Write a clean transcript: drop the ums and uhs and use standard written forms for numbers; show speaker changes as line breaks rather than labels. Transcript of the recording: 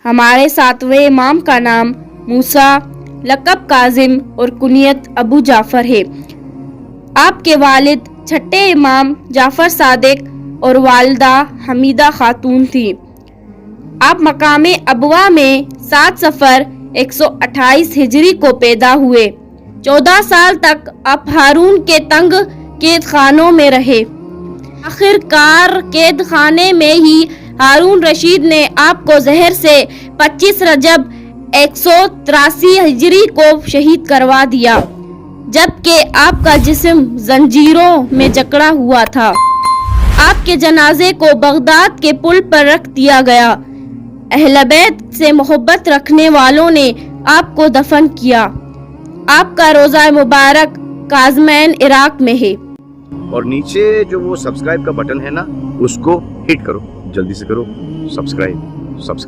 हमारे सातवें इमाम का नाम मूसा, लक़ब काजिम और कुनियत अबू जाफ़र है। आपके वालिद छठे इमाम जाफ़र सादिक और वालिदा हमीदा खातून थी। आप मकामे अबवा में 7 सफ़र 128 हिजरी को पैदा हुए। 14 साल तक आप हारून के तंग कैद खानों में रहे। आखिरकार कैद खाने में ही हारून रशीद ने आपको जहर से 25 रजब 183 हिजरी को शहीद करवा दिया, जबकि आपका जिस्म जंजीरों में जकड़ा हुआ था। आपके जनाजे को बगदाद के पुल पर रख दिया गया। अहले बैत से मोहब्बत रखने वालों ने आपको दफन किया। आपका रोज़ा मुबारक काज़मैन इराक में है।
और नीचे जो वो सब्सक्राइब का बटन है ना, उसको हिट करो, जल्दी से करो सब्सक्राइब।